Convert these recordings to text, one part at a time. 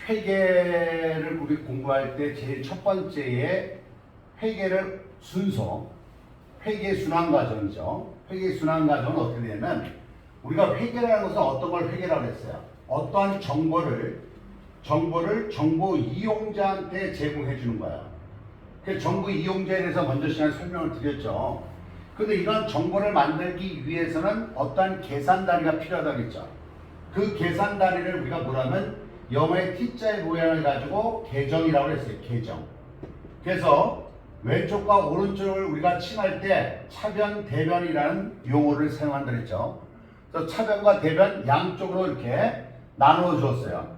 회계를 우리 공부할 때 제일 첫 번째에 회계를 순서, 회계 순환 과정이죠. 회계 순환 과정은 어떻게 되냐면 우리가 회계라는 것은 어떤 걸 회계라고 했어요. 어떠한 정보 이용자한테 제공해 주는 거야. 그 정보 이용자에 대해서 먼저 시간에 설명을 드렸죠. 근데 이런 정보를 만들기 위해서는 어떠한 계산 단위가 필요하다고 했죠. 그 계산 단위를 우리가 뭐라면 영어의 T자의 모양을 가지고 계정이라고 했어요. 계정. 그래서 왼쪽과 오른쪽을 우리가 칭할 때 차변, 대변이라는 용어를 사용한다 그랬죠. 그래서 차변과 대변 양쪽으로 이렇게 나누어 주었어요.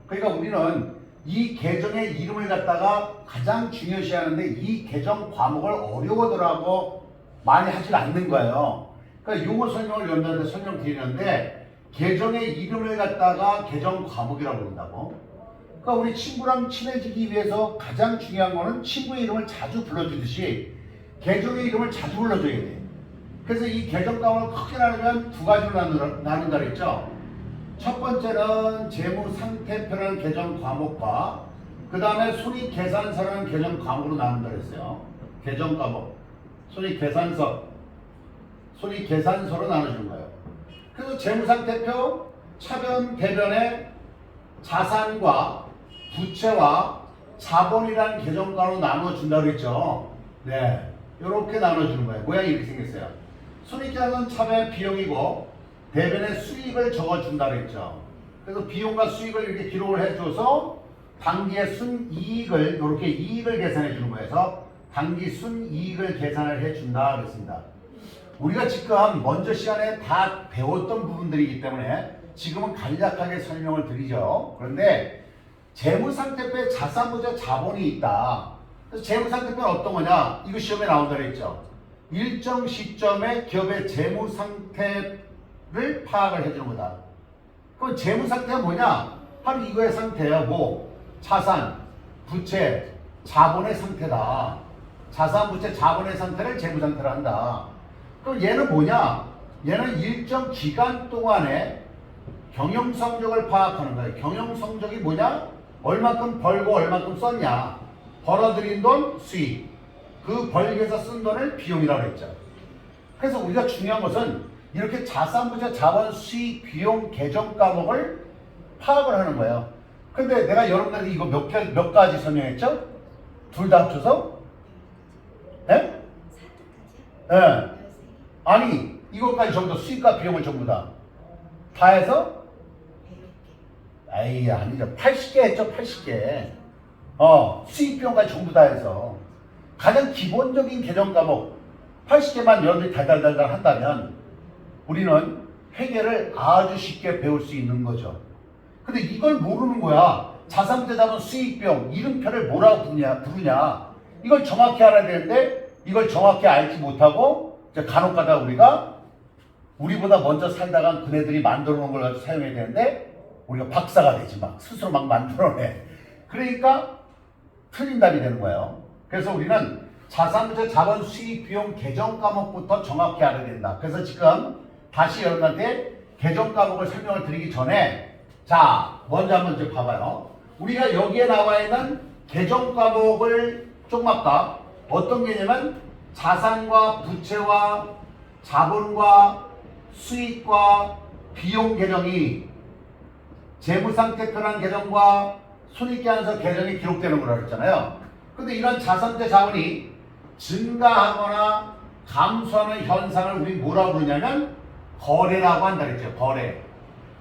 그러니까 우리는 이 계정의 이름을 갖다가 가장 중요시하는데 이 계정 과목을 어려워더라고 많이 하질 않는 거예요. 그러니까 용어 설명을 여러분들한테 설명드리는데 계정의 이름을 갖다가 계정 과목이라고 부른다고. 그러니까 우리 친구랑 친해지기 위해서 가장 중요한 거는 친구의 이름을 자주 불러주듯이 계정의 이름을 자주 불러줘야 돼. 그래서 이 계정 과목을 크게 나누면 두 가지로 나눈다 그랬죠. 첫 번째는 재무상태표라는 계정 과목과 그 다음에 손익계산서라는 계정 과목으로 나눈다 그랬어요. 계정 과목, 손익계산서로 나눠주는 거예요. 그래서 재무상태표, 차변, 대변의 자산과 부채와 자본이라는 계정과로 나눠준다고 그랬죠. 네, 이렇게 나눠주는 거예요. 모양이 이렇게 생겼어요. 손익계산서는 차변의 비용이고 대변의 수익을 적어준다고 그랬죠. 그래서 비용과 수익을 이렇게 기록을 해줘서 당기의 순이익을 이렇게 이익을 계산해 주는 거예요. 그래서 당기 순이익을 계산을 해준다 그랬습니다. 우리가 지금 먼저 시간에 다 배웠던 부분들이기 때문에 지금은 간략하게 설명을 드리죠. 그런데 재무상태표에 자산부채 자본이 있다. 그래서 재무상태표는 어떤 거냐? 이거 시험에 나온다 그랬죠. 일정 시점에 기업의 재무상태를 파악을 해주는 거다. 그럼 재무상태가 뭐냐? 바로 이거의 상태야. 뭐? 자산, 부채, 자본의 상태다. 자산, 부채, 자본의 상태를 재무상태로 한다. 그럼 얘는 뭐냐? 얘는 일정 기간 동안에 경영성적을 파악하는 거예요. 경영성적이 뭐냐? 얼마큼 벌고 얼마큼 썼냐? 벌어들인 돈, 수익. 그 벌기 위해서 쓴 돈을 비용이라고 했죠. 그래서 우리가 중요한 것은 이렇게 자산, 부채, 자본, 수익, 비용, 계정 과목을 파악을 하는 거예요. 근데 내가 여러분들한테 이거 몇 가지 설명했죠? 둘 다 합쳐서? 네? 네. 아니, 이것까지 전부 다 수익과 비용을 전부 다 해서? 에이, 아니죠. 80개 했죠, 80개. 수익, 비용까지 전부 다 해서. 가장 기본적인 계정 과목 80개만 여러분들이 달달달달 한다면 우리는 회계를 아주 쉽게 배울 수 있는 거죠. 근데 이걸 모르는 거야. 자산부채, 자본, 수익, 비용, 이름표를 뭐라고 부르냐. 이걸 정확히 알아야 되는데 이걸 정확히 알지 못하고 간혹가다 우리보다 먼저 살다간 그네들이 만들어 놓은 걸 가지고 사용해야 되는데 우리가 박사가 되지 막 스스로 막 만들어내. 그러니까 틀린 답이 되는 거예요. 그래서 우리는 자산부채, 자본, 수익, 비용, 계정 과목부터 정확히 알아야 된다. 그래서 지금 다시 여러분한테 계정 과목을 설명을 드리기 전에 자 먼저 한번 이제 봐봐요. 우리가 여기에 나와 있는 계정 과목을 조금 아까 어떤 개념은 자산과 부채와 자본과 수익과 비용 계정이 재무상태표라는 계정과 손익계산서 계정이 기록되는 거라고 했잖아요. 근데 이런 자산부채 자본이 증가하거나 감소하는 현상을 우리 뭐라고 부르냐면 거래라고 한다 그랬죠. 거래.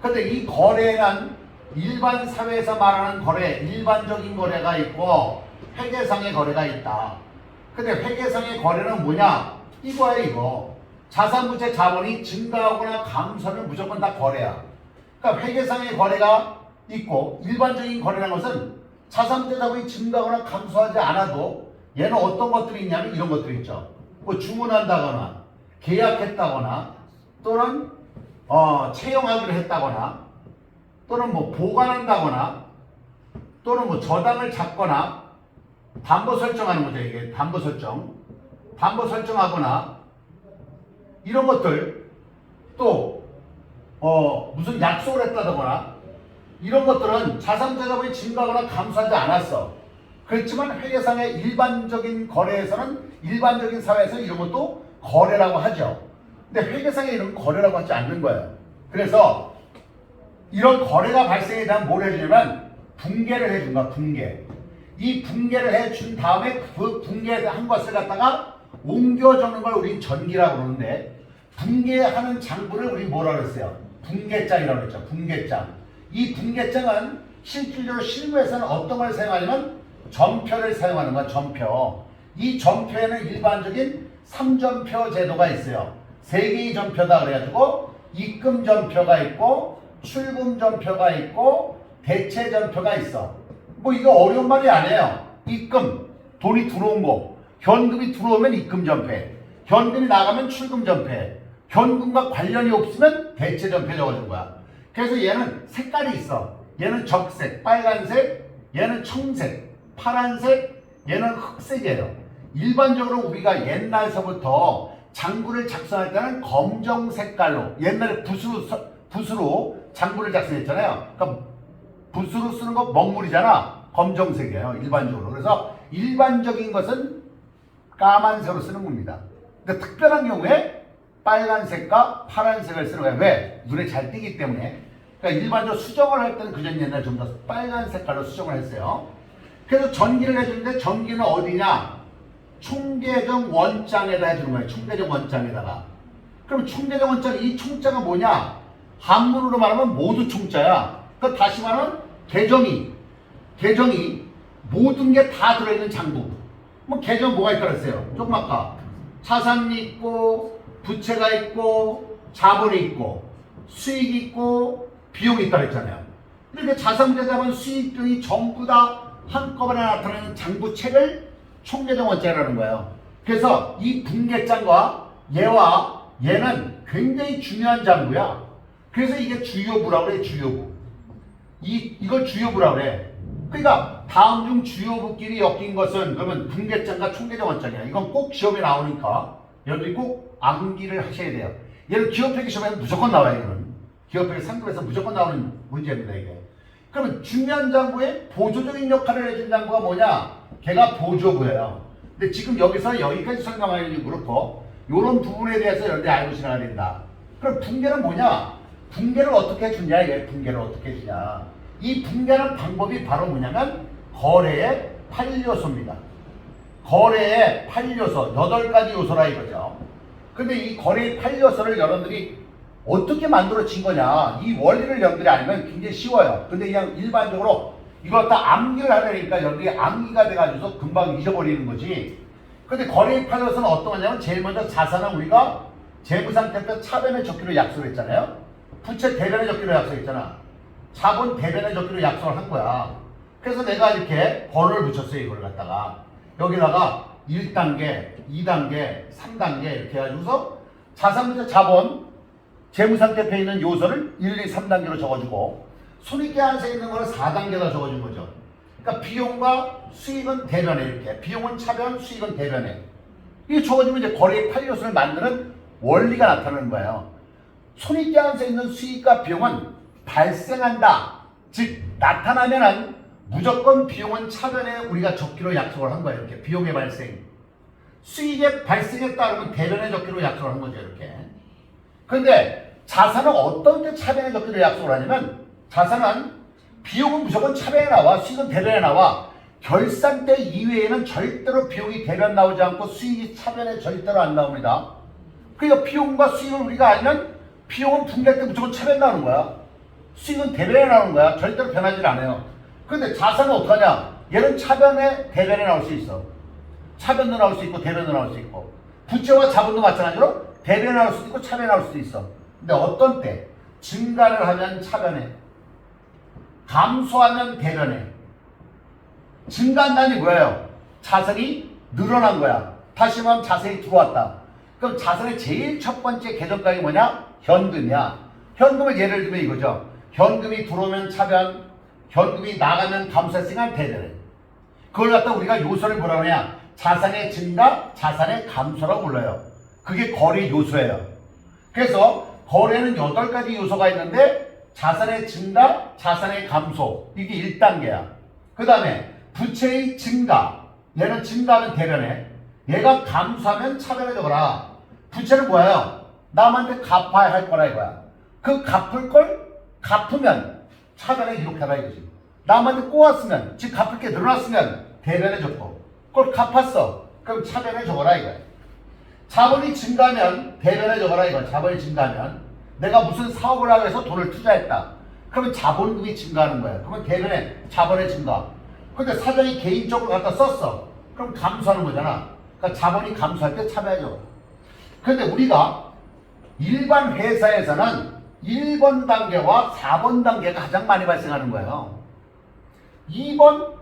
근데 이 거래는 일반 사회에서 말하는 거래, 일반적인 거래가 있고 회계상의 거래가 있다. 근데 회계상의 거래는 뭐냐? 이거야 이거. 자산부채 자본이 증가하거나 감소하면 무조건 다 거래야. 그러니까 회계상의 거래가 있고 일반적인 거래라는 것은 자산부채 자본이 증가하거나 감소하지 않아도 얘는 어떤 것들이 있냐면 이런 것들이 있죠. 뭐 주문한다거나 계약했다거나 또는 채용하기로 했다거나 또는 뭐 보관한다거나 또는 뭐 저당을 잡거나 담보 설정하는 거죠. 이게 담보 설정하거나 이런 것들 또 무슨 약속을 했다거나 이런 것들은 자산자산이 증가하거나 감소하지 않았어. 그렇지만 회계상의 일반적인 거래에서는, 일반적인 사회에서는 이런 것도 거래라고 하죠. 근데 회계상에 이런 거래라고 하지 않는 거예요. 그래서 이런 거래가 발생에 대한 뭘 해주냐면 붕괴를 해준 거야. 붕괴. 이 붕괴를 해준 다음에 그 붕괴한 것을 갖다가 옮겨 적는 걸 우리 전기라고 그러는데, 붕괴하는 장부를 우리 뭐라 그랬어요? 붕괴장이라고 그랬죠. 붕괴장. 이 붕괴장은 실질적으로 실무에서는 어떤 걸 사용하냐면 전표를 사용하는 거야. 전표. 이 전표에는 일반적인 3전표 제도가 있어요. 3개의 전표다 그래가지고 입금 전표가 있고 출금 전표가 있고 대체 전표가 있어. 뭐 이거 어려운 말이 아니에요. 입금, 돈이 들어온 거, 현금이 들어오면 입금 전패, 현금이 나가면 출금 전패, 현금과 관련이 없으면 대체 전패 적어준 거야. 그래서 얘는 색깔이 있어. 얘는 적색, 빨간색, 얘는 청색, 파란색, 얘는 흑색이에요. 일반적으로 우리가 옛날서부터 장부를 작성할 때는 검정 색깔로, 옛날에 붓으로 장부를 작성했잖아요. 그러니까 붓으로 쓰는 거 먹물이잖아. 검정색이에요. 일반적으로. 그래서 일반적인 것은 까만색으로 쓰는 겁니다. 근데 특별한 경우에 빨간색과 파란색을 쓰는 거예요. 왜? 눈에 잘 띄기 때문에. 그러니까 일반적으로 수정을 할 때는 그전 옛날에 좀 더 빨간 색깔로 수정을 했어요. 그래서 전기를 해주는데 전기는 어디냐? 총계정 원장에다 해주는 거예요. 총계정 원장에다가. 그럼 총계정 원장, 이 총자가 뭐냐? 한문으로 말하면 모두 총자야. 그러니까 다시 말하면 계정이 모든 게 다 들어있는 장부. 뭐 계정 뭐가 있다 그랬어요? 조금 아까 자산이 있고 부채가 있고 자본이 있고 수익이 있고 비용이 있다 그랬잖아요. 이렇게 자산자본 수익 등이 전부 다 한꺼번에 나타나는 장부책을 총계정 원자라는 거예요. 그래서 이 분계장과 얘와 얘는 굉장히 중요한 장부야. 그래서 이게 주요부라고 그래. 주요부. 이걸 주요부라고 그래. 그러니까 다음 중 주요부끼리 엮인 것은 그러면 분계장과 총계정 원장이야. 이건 꼭 시험에 나오니까 여러분들이 꼭 암기를 하셔야 돼요. 얘는 기업회계 시험에는 무조건 나와요. 이거는 기업회계 상급에서 무조건 나오는 문제입니다. 이게. 그러면 중요한 장부에 보조적인 역할을 해준 장부가 뭐냐? 걔가 보조부예요. 근데 지금 여기서 여기까지 설명하기는 그렇고 이런 부분에 대해서 여러분들이 알고 지나가야 된다. 그럼 붕괴는 뭐냐? 붕괴를 어떻게 해주냐? 이게 붕괴를 어떻게 해주냐? 이 붕괴하는 방법이 바로 뭐냐면 거래의 8요소입니다. 거래의 8요소, 8가지 요소라 이거죠. 근데 이 거래의 8요소를 여러분들이 어떻게 만들어진 거냐, 이 원리를 여러분들이 알면 굉장히 쉬워요. 근데 그냥 일반적으로 이거 다 암기를 하려니까 여러분들이 암기가 돼가지고 금방 잊어버리는 거지. 근데 거래의 8요소는 어떤 거냐면 제일 먼저 자산은 우리가 재무상태표 차변에 적기로 약속을 했잖아요. 부채 대변에 적기로 약속했잖아. 자본 대변에 적기로 약속을 한 거야. 그래서 내가 이렇게 번호를 붙였어요. 이걸 갖다가 여기다가 1단계, 2단계, 3단계 이렇게 해가지고서 자산부터 자본, 재무상태표에 있는 요소를 1, 2, 3단계로 적어주고 손익계산서에 있는 거는 4단계로 적어준 거죠. 그러니까 비용과 수익은 대변에 이렇게, 비용은 차변, 수익은 대변에 이게 적어주면 이제 거래의 8요소를 만드는 원리가 나타나는 거예요. 손익계산서에 있는 수익과 비용은 발생한다. 즉 나타나면은 무조건 비용은 차변에 우리가 적기로 약속을 한 거예요. 이렇게 비용의 발생. 수익의 발생에 따르면 대변에 적기로 약속을 한 거죠. 이렇게. 그런데 자산은 어떤 때 차변에 적기로 약속을 하냐면 자산은 비용은 무조건 차변에 나와, 수익은 대변에 나와. 결산 때 이외에는 절대로 비용이 대변 나오지 않고 수익이 차변에 절대로 안 나옵니다. 그러니까 비용과 수익을 우리가 알면 비용은 분할 때 무조건 차변에 나오는 거야. 수익은 대변에 나오는 거야. 절대로 변하지 않아요. 그런데 자산은 어떡하냐? 얘는 차변에 대변에 나올 수 있어. 차변도 나올 수 있고 대변도 나올 수 있고, 부채와 자본도 마찬가지로 대변에 나올 수도 있고 차변에 나올 수도 있어. 근데 어떤 때? 증가를 하면 차변에, 감소하면 대변에. 증가한다는 게 뭐예요? 자산이 늘어난 거야. 다시 말하면 자산이 들어왔다. 그럼 자산의 제일 첫 번째 계정가액이 뭐냐? 현금이야. 현금을 예를 들면 이거죠. 현금이 들어오면 차변, 현금이 나가면 감소했으니까 대변에. 그걸 갖다 우리가 요소를 뭐라 그러냐? 자산의 증가, 자산의 감소라고 불러요. 그게 거래 요소예요. 그래서 거래는 8가지 요소가 있는데 자산의 증가, 자산의 감소. 이게 1단계야. 그 다음에 부채의 증가. 얘는 증가하면 대변에. 얘가 감소하면 차변에 적어라. 부채는 뭐예요? 남한테 갚아야 할 거라 이거야. 그 갚을 걸 갚으면 차변에 기록해라 이거지. 남한테 꼬았으면, 즉 갚을 게 늘어났으면 대변에 적고, 그걸 갚았어. 그럼 차변에 적어라 이거야. 자본이 증가하면 대변에 적어라 이거야. 자본이 증가하면 내가 무슨 사업을 하기 위해서 돈을 투자했다. 그러면 자본금이 증가하는 거야. 그러면 대변에 자본의 증가. 근데 사장이 개인적으로 갖다 썼어. 그럼 감소하는 거잖아. 그러니까 자본이 감소할 때 차변에 적어. 근데 우리가 일반 회사에서는 1번 단계와 4번 단계가 가장 많이 발생하는 거예요. 2번,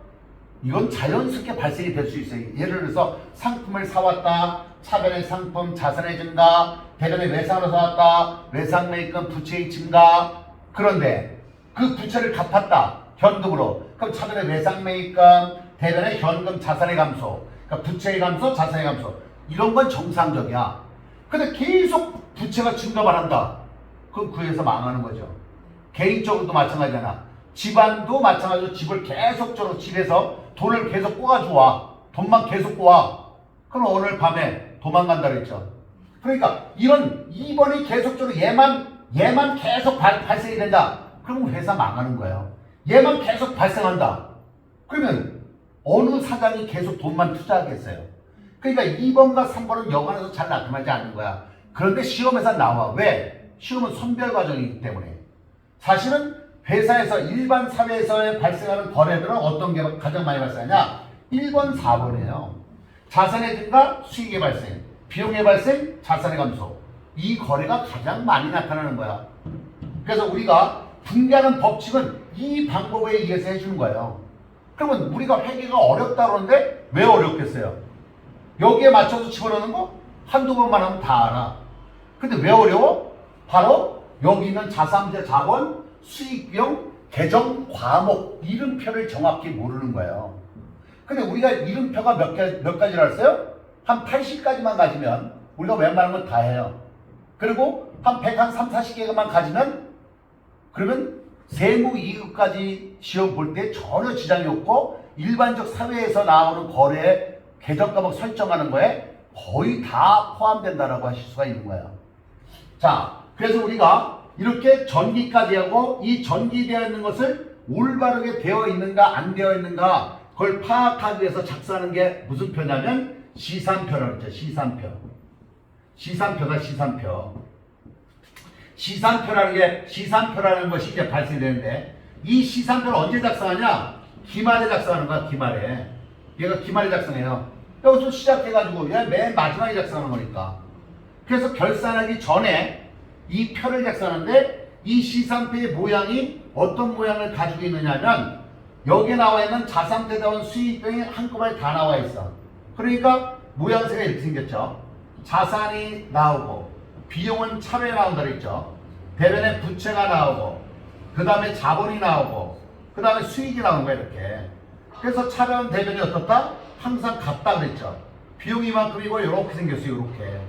이건 자연스럽게 발생이 될 수 있어요. 예를 들어서 상품을 사왔다, 차변의 상품, 자산의 증가, 대변의 외상으로 사왔다, 외상매입금, 부채의 증가. 그런데 그 부채를 갚았다, 현금으로. 그럼 차변의 외상매입금, 대변의 현금, 자산의 감소. 그러니까 부채의 감소, 자산의 감소. 이런 건 정상적이야. 근데 계속 부채가 증가만 한다. 그럼 그 회사 망하는 거죠. 개인적으로도 마찬가지잖아. 집안도 마찬가지로 집을 계속적으로 집에서 돈을 계속 꼬아주와. 돈만 계속 꼬아. 그럼 오늘 밤에 도망간다 그랬죠. 그러니까 이런 2번이 계속적으로 얘만 계속 발생이 된다. 그러면 회사 망하는 거예요. 얘만 계속 발생한다. 그러면 어느 사장이 계속 돈만 투자하겠어요. 그러니까 2번과 3번은 여관에서 잘 나타나지 않는 거야. 그런데 시험에서 나와. 왜? 시험은 선별 과정이기 때문에. 사실은 회사에서 일반 사회에서 발생하는 거래들은 어떤 게 가장 많이 발생하냐? 1번, 4번이에요. 자산의 증가, 수익의 발생, 비용의 발생, 자산의 감소. 이 거래가 가장 많이 나타나는 거야. 그래서 우리가 분개하는 법칙은 이 방법에 의해서 해주는 거예요. 그러면 우리가 회계가 어렵다 그러는데 왜 어렵겠어요? 여기에 맞춰서 집어넣는 거 한두 번만 하면 다 알아. 근데 왜 어려워? 바로 여기 있는 자산제 자본, 수익, 비용, 계정, 과목, 이름표를 정확히 모르는 거예요. 근데 우리가 이름표가 몇 가지를 알았어요? 한 80가지만 가지면 우리가 웬만한 건 다 해요. 그리고 한 130, 40개만 가지면 그러면 세무 2급까지 시험 볼 때 전혀 지장이 없고 일반적 사회에서 나오는 거래 계정 과목 설정하는 거에 거의 다 포함된다라고 하실 수가 있는 거예요. 자, 그래서 우리가 이렇게 전기까지 하고 이 전기되어 있는 것을 올바르게 되어 있는가 안 되어 있는가 그걸 파악하기 위해서 작성하는 게 무슨 표냐면 시산표라고 했죠. 시산표. 시산표가 시산표. 시산표라는 것이 이제 발생되는데 이 시산표를 언제 작성하냐? 기말에 작성하는 거야. 기말에. 얘가 기말에 작성해요. 여기서 시작해가지고 맨 마지막에 작성하는 거니까. 그래서 결산하기 전에 이 표를 작성하는데 이 시산표의 모양이 어떤 모양을 가지고 있느냐면 여기에 나와 있는 자산대자원 수익병이 한꺼번에 다 나와 있어. 그러니까 모양새가 이렇게 생겼죠. 자산이 나오고 비용은 차례에 나온다 그랬죠. 대변에 부채가 나오고 그 다음에 자본이 나오고 그 다음에 수익이 나오는 거야 이렇게. 그래서 차변 대변이 어떻다? 항상 같다 그랬죠. 비용이 이만큼이고 이렇게 생겼어요. 이렇게.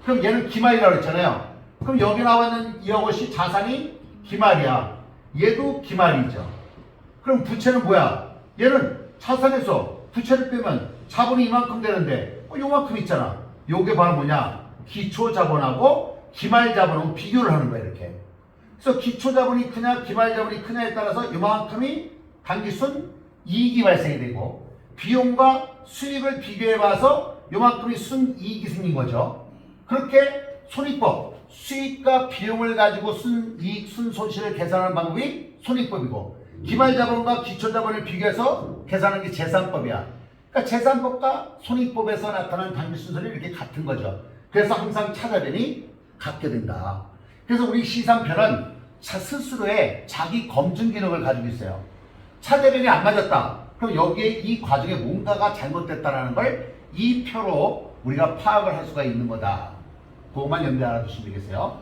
그럼 얘는 기말이라고 했잖아요. 그럼 여기 나와 있는 이것이 자산이 기말이야. 얘도 기말이죠. 그럼 부채는 뭐야? 얘는 자산에서 부채를 빼면 자본이 이만큼 되는데 요만큼 있잖아. 요게 바로 뭐냐? 기초자본하고 기말자본하고 비교를 하는 거야 이렇게. 그래서 기초자본이 크냐 기말자본이 크냐에 따라서 요만큼이 단기순 이익이 발생이 되고 비용과 수익을 비교해봐서 요만큼이 순이익이 생긴 거죠. 그렇게 손익법, 수익과 비용을 가지고 순이익, 순손실을 계산하는 방법이 손익법이고 기말자본과 기초자본을 비교해서 계산하는 게 재산법이야. 그러니까 재산법과 손익법에서 나타나는 단기순서는 이렇게 같은 거죠. 그래서 항상 차자변이 같게 된다. 그래서 우리 시산표는 스스로의 자기 검증 기능을 가지고 있어요. 차자변이 안 맞았다. 그럼 여기에 이 과정에 뭔가가 잘못됐다는 걸 이 표로 우리가 파악을 할 수가 있는 거다. 그것만 염두에 알아두시면 되겠어요.